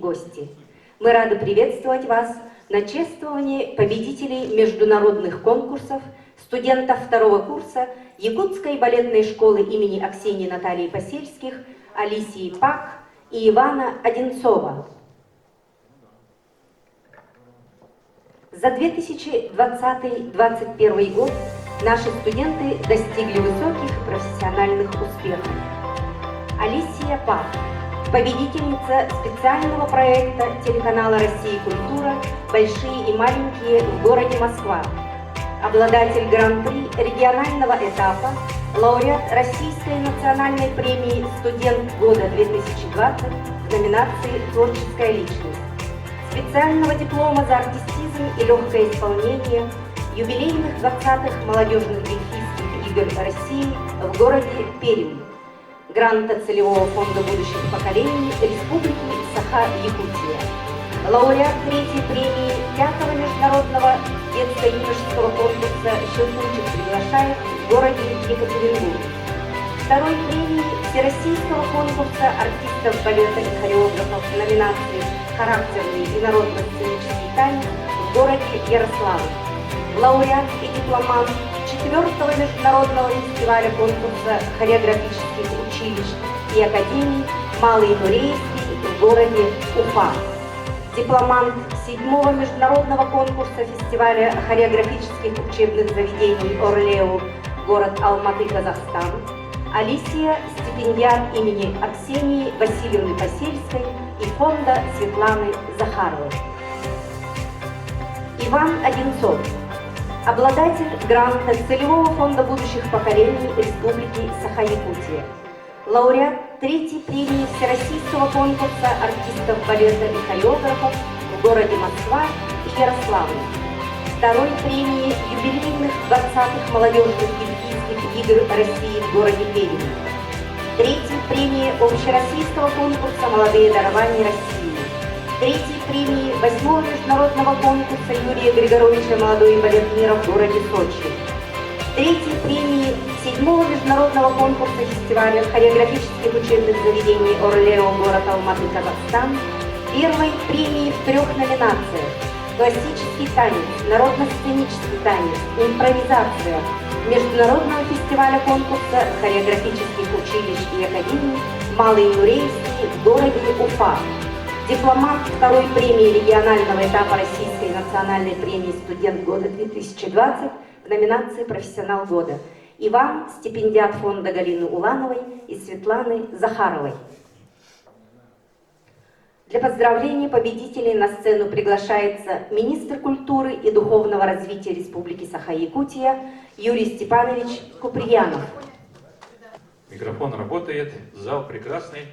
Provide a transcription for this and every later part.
гости! Мы рады приветствовать вас на чествовании победителей международных конкурсов студентов второго курса Якутской балетной школы имени Аксении Натальи Посельских, Алисии Пак и Ивана Одинцова. За 2020-2021 год наши студенты достигли высоких профессиональных успехов. Алисия Пак, победительница специального проекта телеканала «Россия. Культура. Большие и маленькие» в городе Москва, обладатель гран-при регионального этапа, лауреат Российской национальной премии «Студент года 2020» в номинации «Творческая личность», специального диплома за артистизм и легкое исполнение, юбилейных 20-х молодежных дельфийских игр России в городе Пермь, гранта целевого фонда будущих поколений Республики Саха-Якутия, лауреат третьей премии 5-го международного детско-юношеского конкурса «Щелкунчик приглашает» в городе Екатеринбург, второй премии Всероссийского конкурса артистов балета и хореографов в номинации «Характерный и народно-сценический танец» в городе Ярославль, лауреат и дипломант 4-го международного фестиваля конкурса хореографических училищ и академий «Малый Нурейский» в городе Уфа, дипломант 7-го международного конкурса фестиваля хореографических учебных заведений «Орлеу», город Алматы, Казахстан, Алисия – стипендиат имени Аксении Васильевны Посельской и фонда Светланы Захаровой. Иван Одинцов, обладатель гранта целевого фонда будущих поколений Республики Саха-Якутия, лауреат третьей премии Всероссийского конкурса артистов балета и хореографов в городе Москва и Ярославль, второй премии юбилейных 20-х молодежных дельфийских игр России в городе Пермь, третьей премии общероссийского конкурса «Молодые дарования России», третьей премии 8-го международного конкурса Юрия Григоровича «Молодой балет мира» в городе Сочи, третьей премии 7-го международного конкурса фестиваля хореографических учебных заведений «Орлео», город Алматы, Казахстан, первой премии в 3 номинациях: классический танец, народно-сценический танец, импровизация, международного фестиваля конкурса хореографических училищ и академий «Малый Нурейский» в городе Уфа, дипломант 2-й премии регионального этапа Российской национальной премии «Студент года 2020» в номинации «Профессионал года». Иван – стипендиат фонда Галины Улановой и Светланы Захаровой. Для поздравления победителей на сцену приглашается министр культуры и духовного развития Республики Саха-Якутия Юрий Степанович Куприянов. Микрофон работает, зал прекрасный.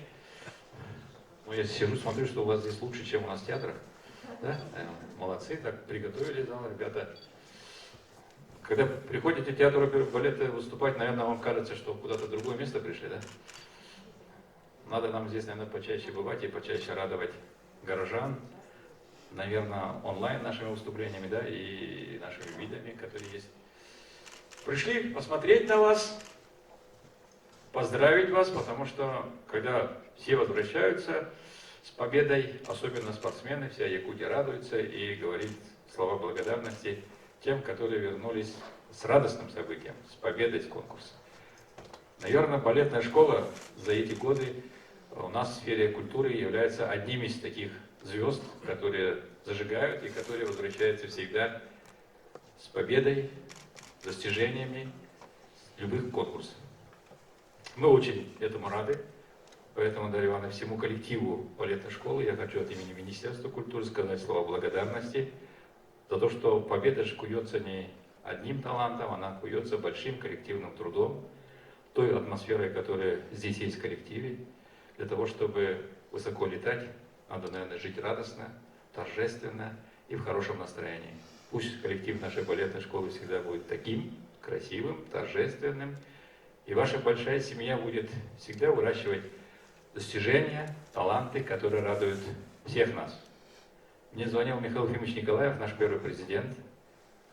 Ну, я сижу, смотрю, что у вас здесь лучше, чем у нас в театрах. Да? Молодцы, так приготовили зал, ребята. Когда приходите в театр оперы и балета выступать, наверное, вам кажется, что куда-то в другое место пришли, да? Надо нам здесь, наверное, почаще бывать и почаще радовать горожан, наверное, онлайн нашими выступлениями, да, и нашими видами, которые есть. Пришли посмотреть на вас, поздравить вас, потому что, когда все возвращаются с победой, особенно спортсмены, вся Якутия радуется и говорит слова благодарности тем, которые вернулись с радостным событием, с победой с конкурса. Наверное, балетная школа за эти годы у нас в сфере культуры является одним из таких звезд, которые зажигают и которые возвращаются всегда с победой, достижениями любых конкурсов. Мы очень этому рады, поэтому, Дарья Ивановна, всему коллективу балетной школы я хочу от имени Министерства культуры сказать слова благодарности за то, что победа же куется не одним талантом, она куется большим коллективным трудом, той атмосферой, которая здесь есть в коллективе. Для того, чтобы высоко летать, надо, наверное, жить радостно, торжественно и в хорошем настроении. Пусть коллектив нашей балетной школы всегда будет таким красивым, торжественным, и ваша большая семья будет всегда выращивать достижения, таланты, которые радуют всех нас. Мне звонил Михаил Ефимович Николаев, наш первый президент.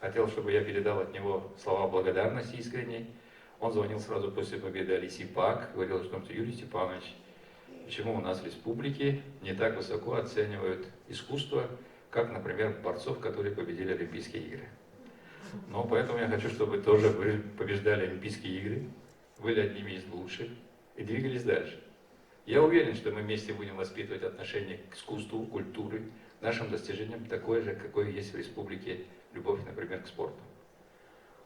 Хотел, чтобы я передал от него слова благодарности искренней. Он звонил сразу после победы Алисии Пак, говорил, что Юрий Степанович, почему у нас в республике не так высоко оценивают искусство, как, например, борцов, которые победили Олимпийские игры. Но поэтому я хочу, чтобы тоже вы побеждали Олимпийские игры, были одними из лучших и двигались дальше. Я уверен, что мы вместе будем воспитывать отношение к искусству, культуре, к нашим достижениям, такое же, какое есть в республике любовь, например, к спорту.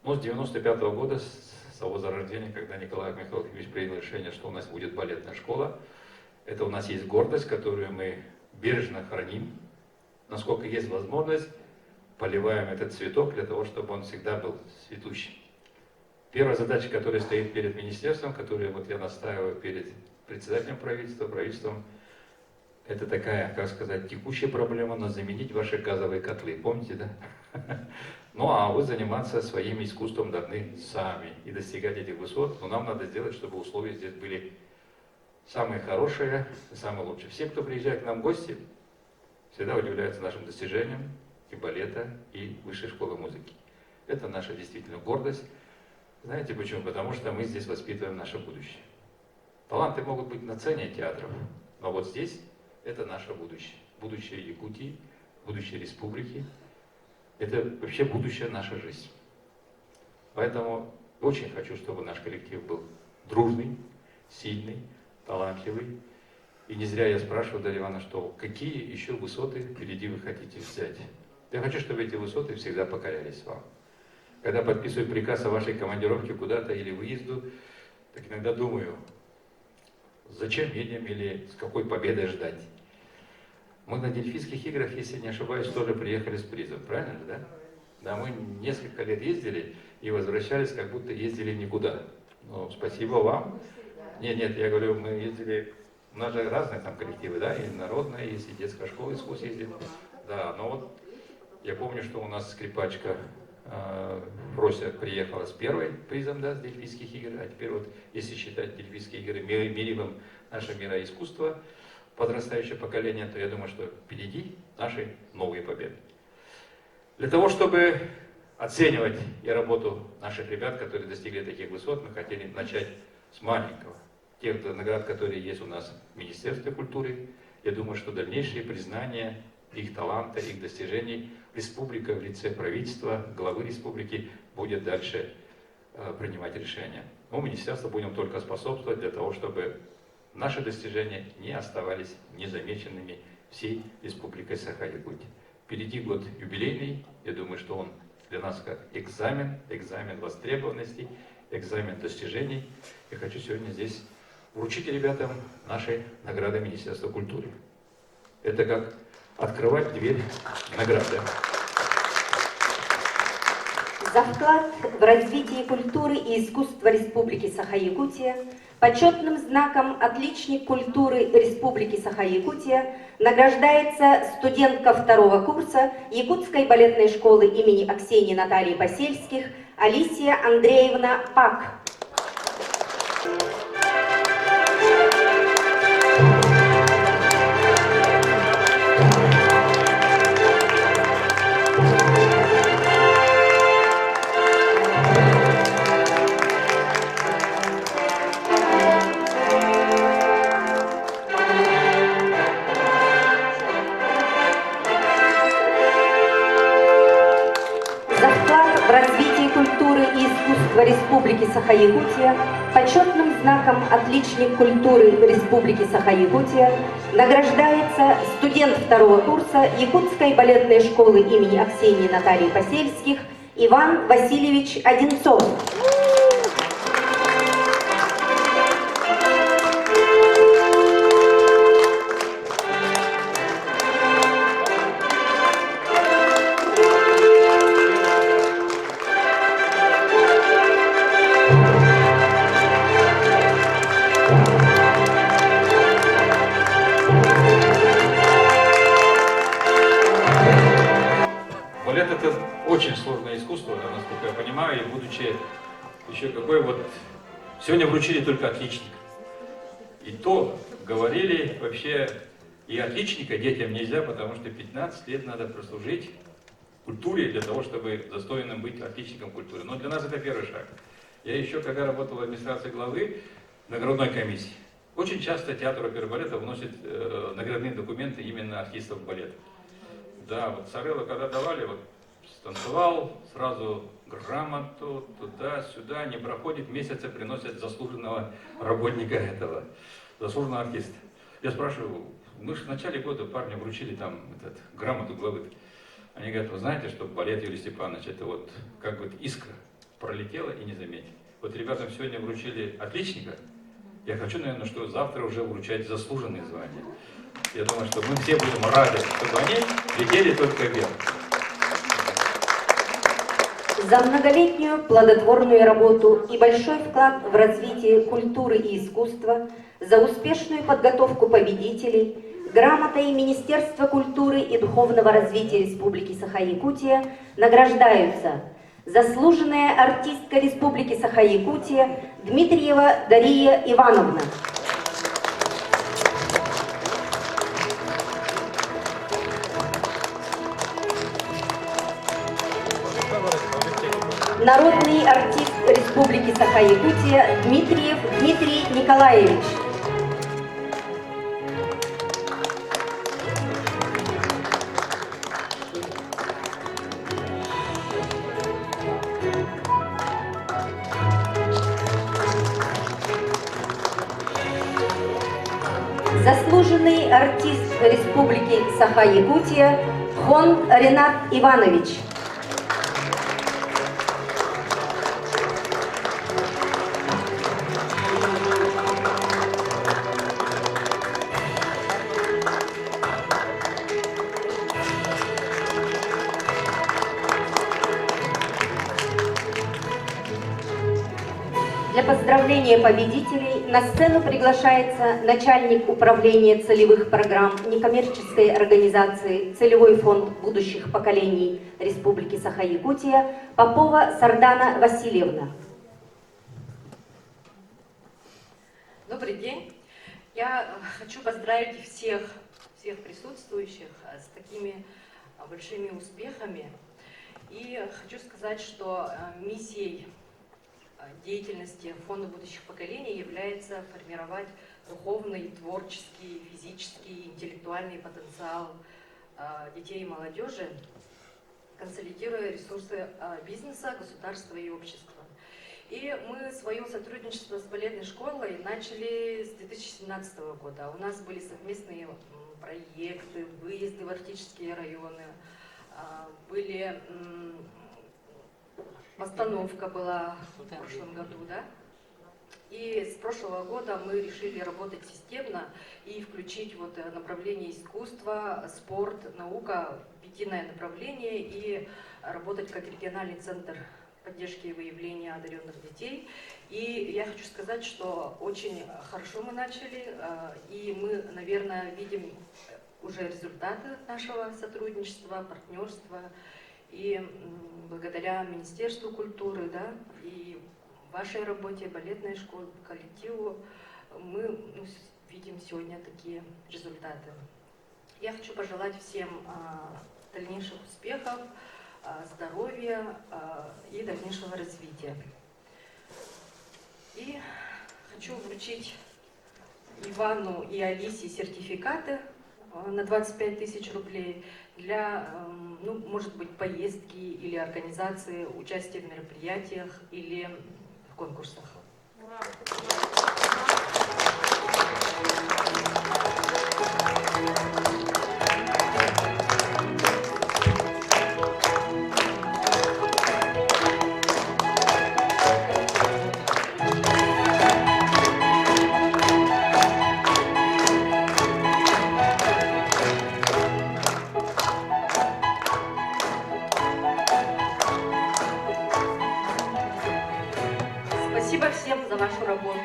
Но с 1995 года, с того зарождения, когда Николай Михайлович принял решение, что у нас будет балетная школа, это у нас есть гордость, которую мы бережно храним, насколько есть возможность, поливаем этот цветок для того, чтобы он всегда был цветущий. Первая задача, которая стоит перед министерством, которую вот я настаиваю перед председателем правительством, это такая, как сказать, текущая проблема, но заменить ваши газовые котлы. Помните, да? Ну, а вы заниматься своим искусством должны сами и достигать этих высот. Но нам надо сделать, чтобы условия здесь были самые хорошие и самые лучшие. Все, кто приезжает к нам в гости, всегда удивляются нашим достижениям и балета, и высшей школы музыки. Это наша действительно гордость. Знаете почему? Потому что мы здесь воспитываем наше будущее. Таланты могут быть на сцене театров, но вот здесь это наше будущее. Будущее Якутии, будущее республики. Это вообще будущая наша жизнь. Поэтому очень хочу, чтобы наш коллектив был дружный, сильный, талантливый. И не зря я спрашиваю, Дарья Ивановна, что какие еще высоты впереди вы хотите взять. Я хочу, чтобы эти высоты всегда покорялись вам. Когда подписываю приказ о вашей командировке куда-то или выезду, так иногда думаю, зачем едем или с какой победой ждать. Мы на Дельфийских играх, если не ошибаюсь, тоже приехали с призом, правильно, да? Да, мы несколько лет ездили и возвращались, как будто ездили никуда. Ну, спасибо вам. Нет, я говорю, мы ездили, у нас же разные там коллективы, да, и народная есть, и детская школа искусств ездит. Да, но вот я помню, что у нас скрипачка Фрося приехала с первым призом, да, с Дельфийских игр, а теперь вот, если считать Дельфийские игры мерилом нашего мира искусства, подрастающее поколение, то я думаю, что впереди наши новые победы. Для того, чтобы оценивать и работу наших ребят, которые достигли таких высот, мы хотели начать с маленького. Тех наград, которые есть у нас в Министерстве культуры, я думаю, что дальнейшие признания их таланта, их достижений республика в лице правительства, главы республики будет дальше принимать решения. Мы, министерство, будем только способствовать для того, чтобы наши достижения не оставались незамеченными всей республикой Саха-Якутия. Впереди год юбилейный, я думаю, что он для нас как экзамен востребованности, экзамен достижений. Я хочу сегодня здесь вручить ребятам наши награды Министерства культуры. Это как открывать дверь награды. За вклад в развитие культуры и искусства Республики Саха-Якутия почетным знаком «Отличник культуры Республики Саха-Якутия» награждается студентка второго курса Якутской балетной школы имени Аксении Натальи Посельских Алисия Андреевна Пак. Республики Саха-Якутия почетным знаком «Отличник культуры Республики Саха-Якутия» награждается студент второго курса Якутской балетной школы имени Аксении Натальи Посельских Иван Васильевич Одинцов. Очень сложное искусство, да, насколько я понимаю, и будучи еще какой вот... Сегодня вручили только отличник. И то говорили вообще, и отличника детям нельзя, потому что 15 лет надо прослужить в культуре для того, чтобы достойным быть отличником культуры. Но для нас это первый шаг. Я еще, когда работал в администрации главы наградной комиссии, Очень часто театр оперы и балета вносит наградные документы именно артистов балета. Да, вот Сарело, когда давали, вот станцевал, сразу грамоту, туда-сюда, не проходит месяца, приносят заслуженного работника этого, заслуженного артиста. Я спрашиваю, мы же в начале года парню вручили там грамоту главы. Они говорят, вы знаете, что балет Юрий Степанович, это вот как бы искра пролетела и не заметили. Вот ребятам сегодня вручили отличника. Я хочу, наверное, что завтра уже вручать заслуженные звания. Я думаю, что мы все будем рады, чтобы они летели только вверх. За многолетнюю плодотворную работу и большой вклад в развитие культуры и искусства, за успешную подготовку победителей, грамотой Министерства культуры и духовного развития Республики Саха-Якутия награждаются заслуженная артистка Республики Саха-Якутия Дмитриева Дария Ивановна. Народный артист Республики Саха-Якутия Дмитриев Дмитрий Николаевич. Заслуженный артист Республики Саха-Якутия Хон Ренат Иванович. Для поздравления победителей на сцену приглашается начальник управления целевых программ некоммерческой организации «Целевой фонд будущих поколений Республики Саха-Якутия» Попова Сардана Васильевна. Добрый день. Я хочу поздравить всех присутствующих с такими большими успехами. И хочу сказать, что миссией деятельности Фонда будущих поколений является формировать духовный, творческий, физический, интеллектуальный потенциал детей и молодежи, консолидируя ресурсы бизнеса, государства и общества. И мы свое сотрудничество с балетной школой начали с 2017 года. У нас были совместные проекты, выезды в арктические районы, были... Постановка была в прошлом году, да? И с прошлого года мы решили работать системно и включить вот направление искусства, спорт, наука, единое направление и работать как региональный центр поддержки и выявления одаренных детей. И я хочу сказать, что очень хорошо мы начали, и мы, наверное, видим уже результаты нашего сотрудничества, партнерства. И благодаря Министерству культуры, да, и вашей работе, балетной школе, коллективу, мы видим сегодня такие результаты. Я хочу пожелать всем дальнейших успехов, здоровья и дальнейшего развития. И хочу вручить Ивану и Алисе сертификаты на 25 тысяч рублей для, ну, может быть, поездки или организации участия в мероприятиях или в конкурсах. Спасибо всем за вашу работу.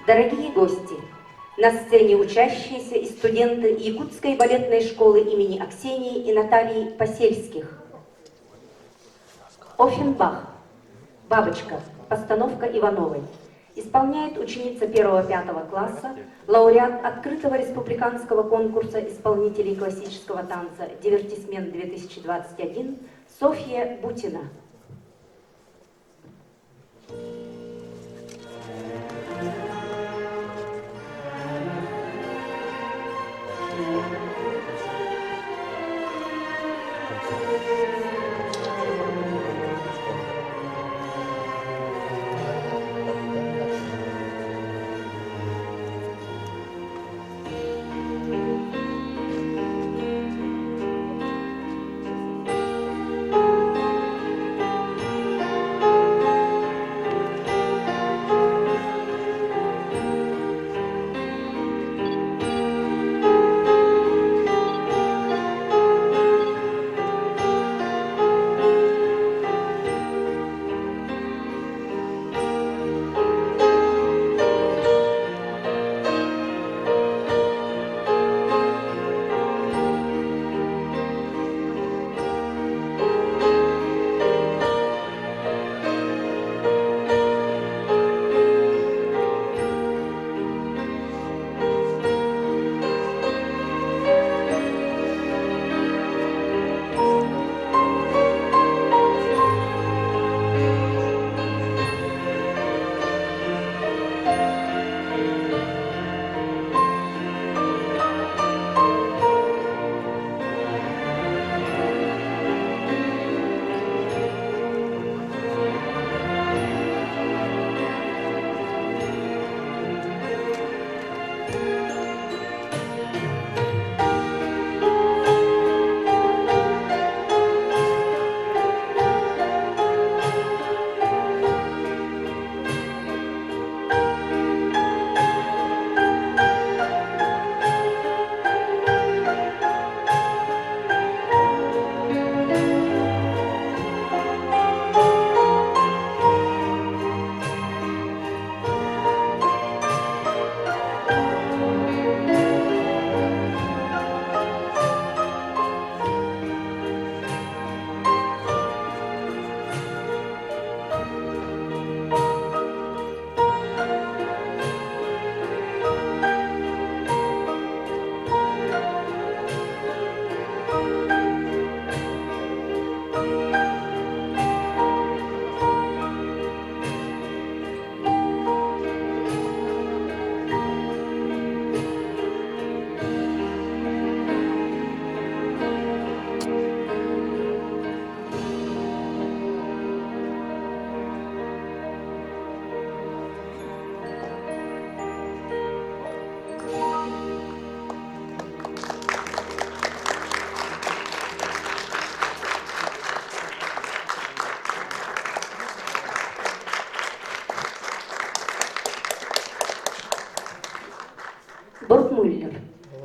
Дорогие гости, на сцене учащиеся и студенты Якутской балетной школы имени Аксении и Натальи Посельских. Оффенбах. Бабочка. Постановка Ивановой. исполняет ученица 1-5 класса, лауреат открытого республиканского конкурса исполнителей классического танца «Дивертисмент-2021» Софья Бутина. Бургмюллер.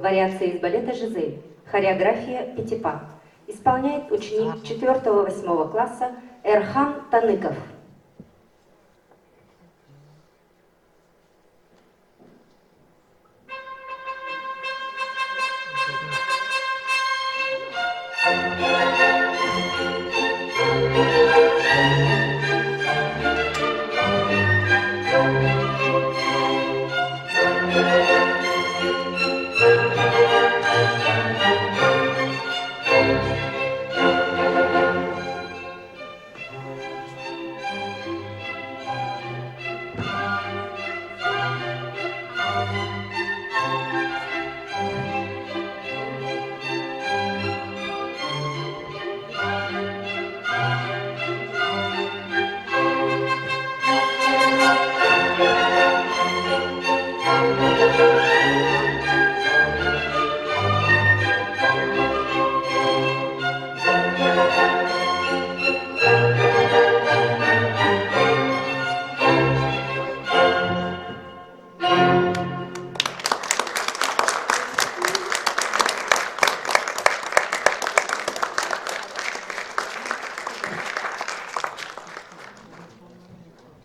Вариация из балета «Жизель». Хореография «Пятипа». Исполняет ученик 4-8 класса Эрхан Таныков.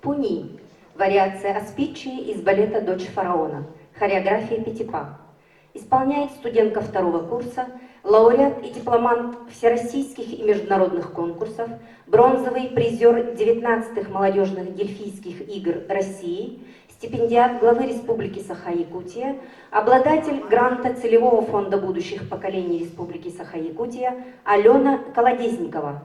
Пуни. Вариация Аспичии из балета «Дочь фараона». Хореография «Пятипа». Исполняет студентка 2-го курса, лауреат и дипломант всероссийских и международных конкурсов, бронзовый призер 19-х молодежных дельфийских игр России стипендиат главы Республики Саха-Якутия, обладатель гранта Целевого фонда будущих поколений Республики Саха-Якутия Алена Колодезникова.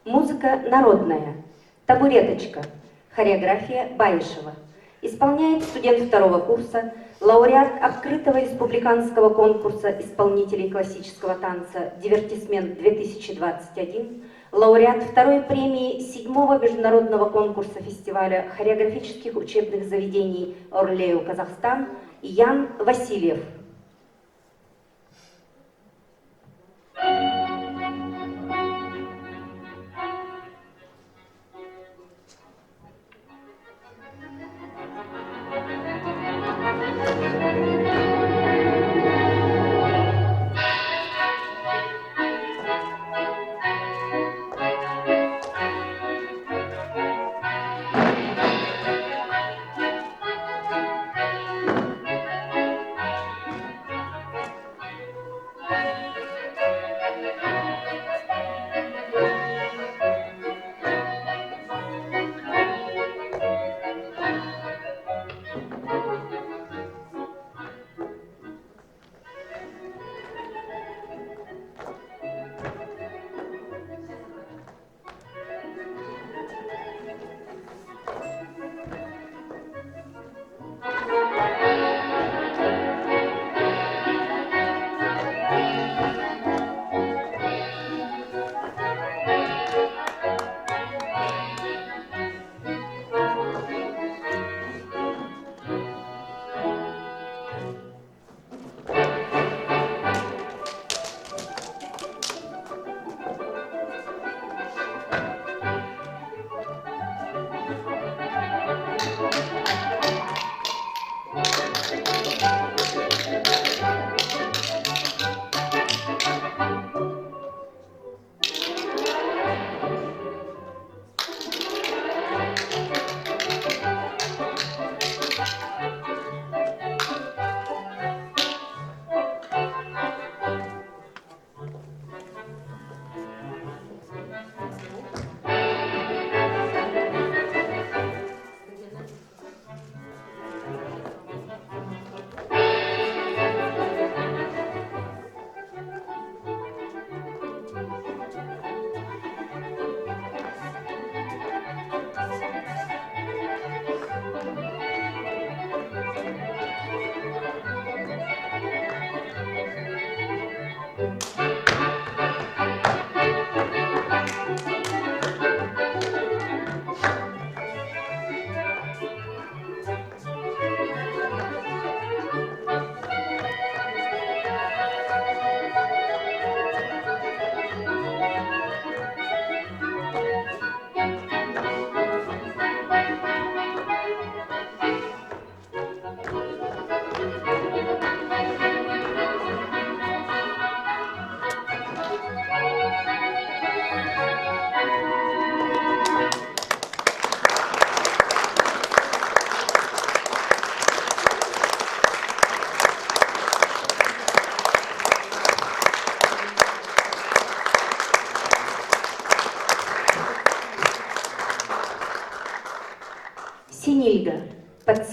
Музыка народная. Табуреточка. Хореография Баишева. Исполняет студент второго курса, лауреат открытого республиканского конкурса исполнителей классического танца «Дивертисмент-2021», лауреат второй премии 7-го международного конкурса фестиваля хореографических учебных заведений «Орлею, Казахстан» Ян Васильев.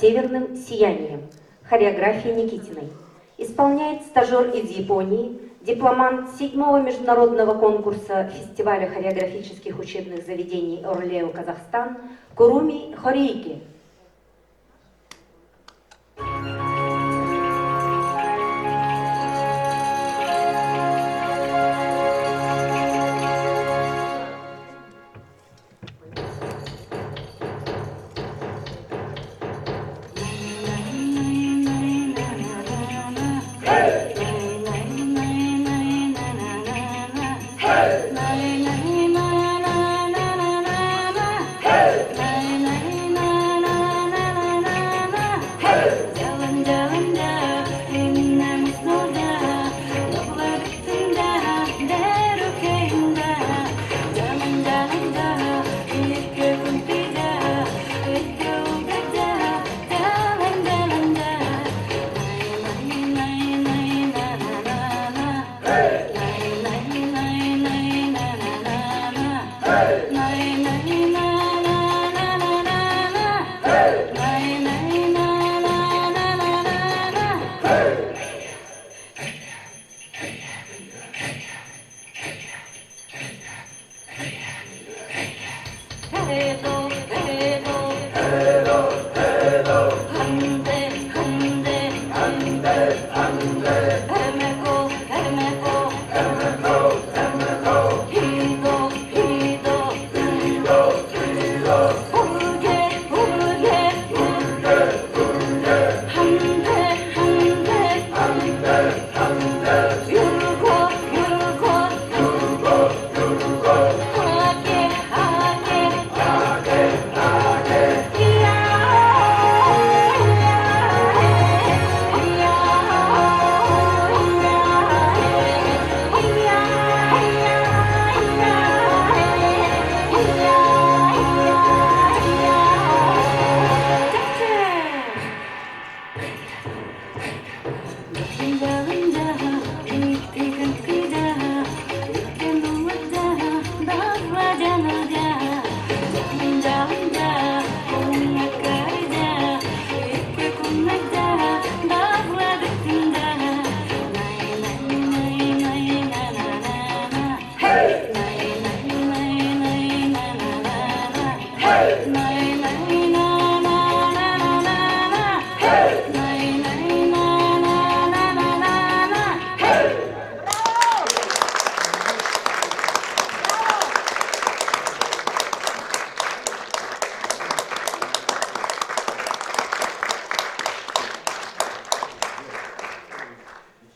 северным сиянием» хореографии Никитиной. Исполняет стажер из Японии, дипломант 7-го международного конкурса фестиваля хореографических учебных заведений «Орлео, Казахстан» Куруми Хорейки.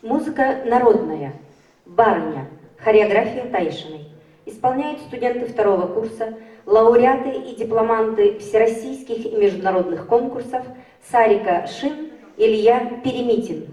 Музыка народная, барыня, хореография Тайшиной. Исполняют студенты 2-го курса, лауреаты и дипломанты всероссийских и международных конкурсов Сарика Шин, Илья Перемитин.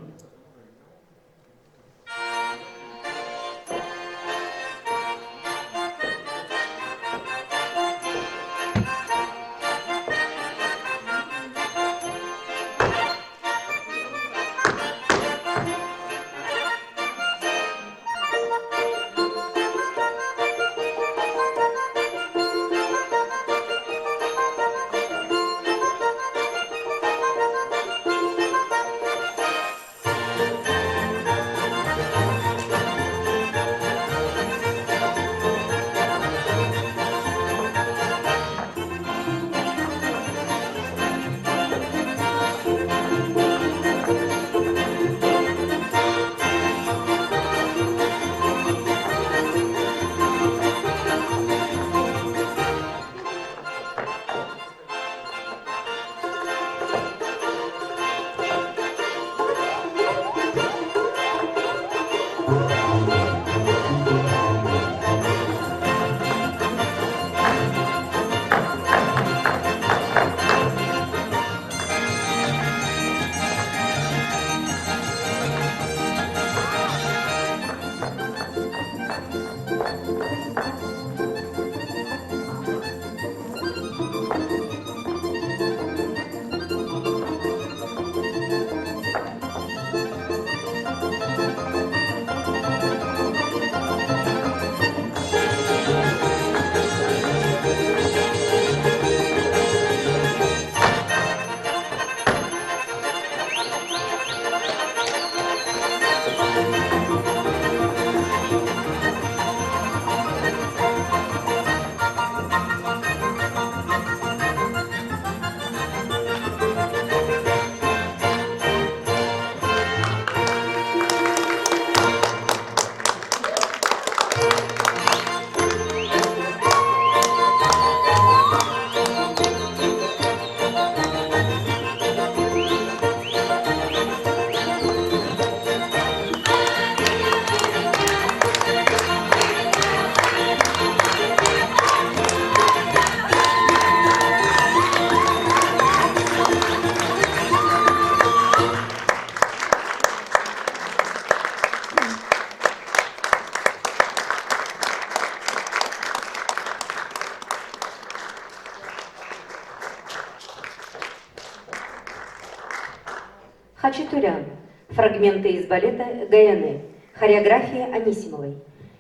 Хачатурян. Фрагменты из балета «Гаяне». Хореография Анисимовой.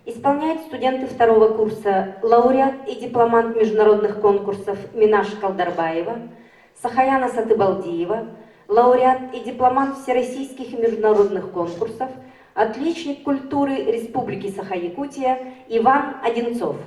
Исполняют студенты второго курса, лауреат и дипломант международных конкурсов Минаш Калдарбаева, Сахаяна Сатыбалдиева, лауреат и дипломант всероссийских и международных конкурсов, отличник культуры Республики Саха-Якутия Иван Одинцов.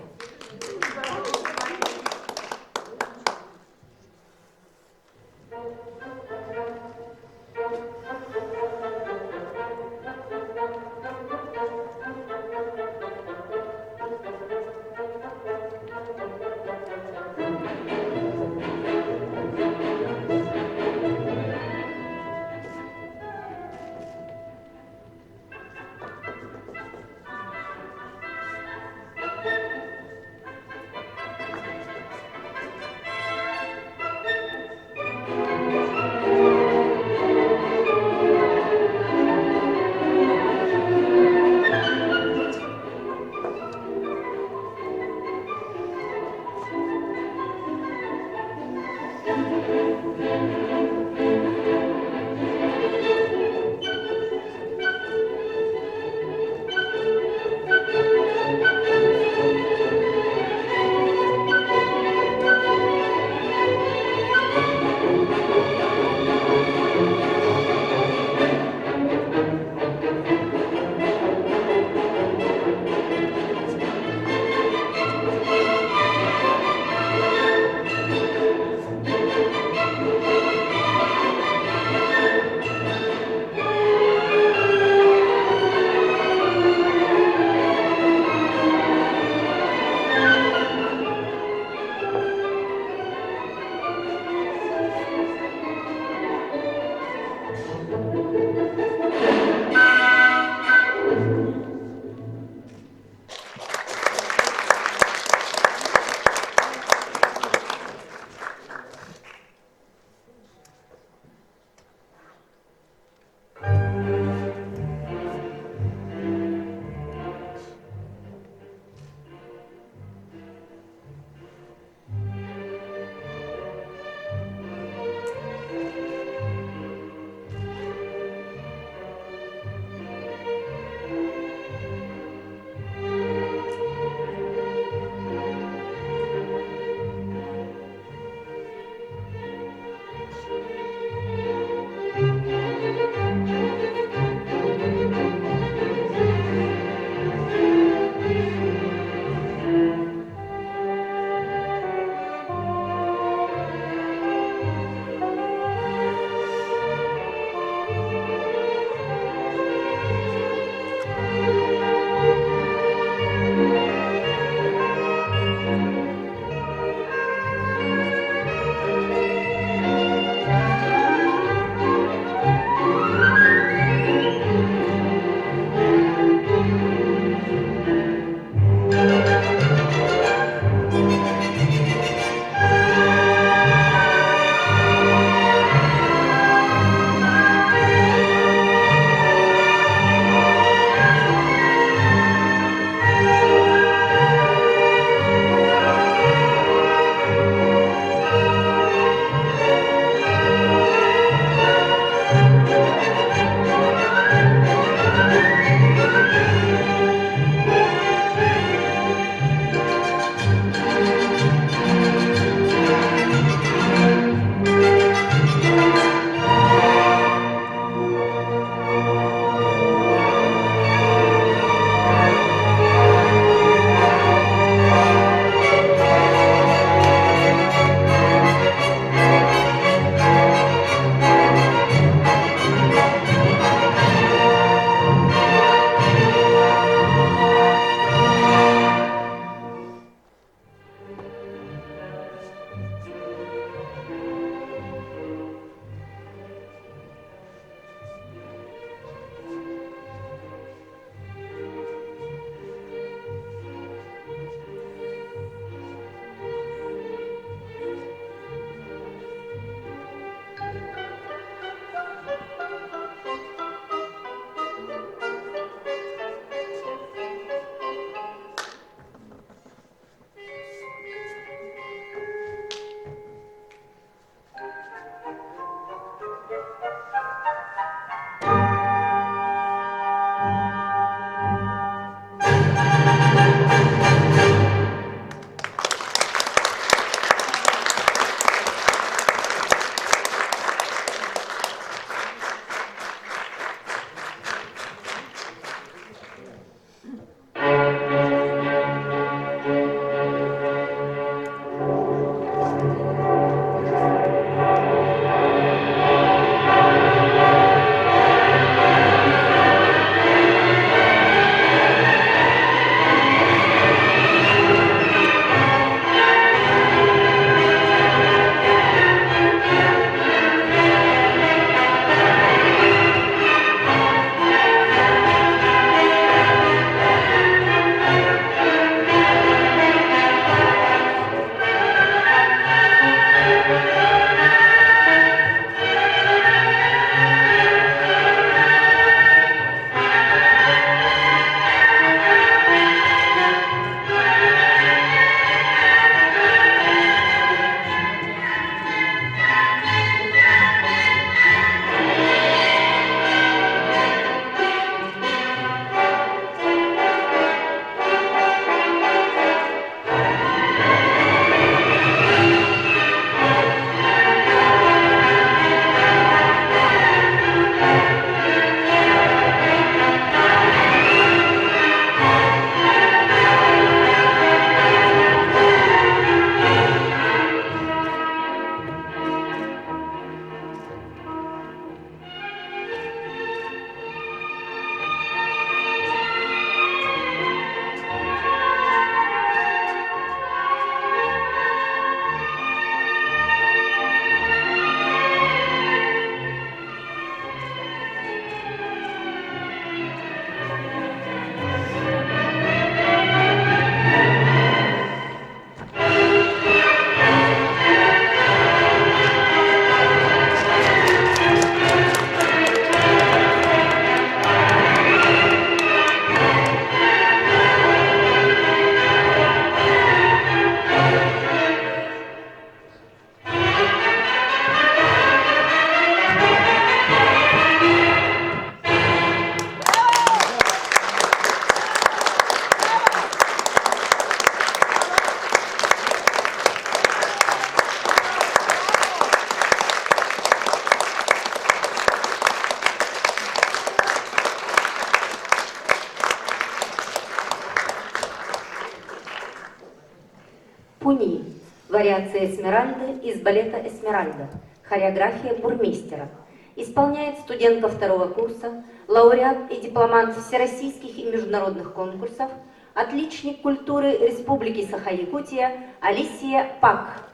Пуни. Вариация Эсмеральды из балета «Эсмеральда». Хореография бурмистера. Исполняет студентка 2-го курса, лауреат и дипломант всероссийских и международных конкурсов, отличник культуры Республики Саха-Якутия Алисия Пак.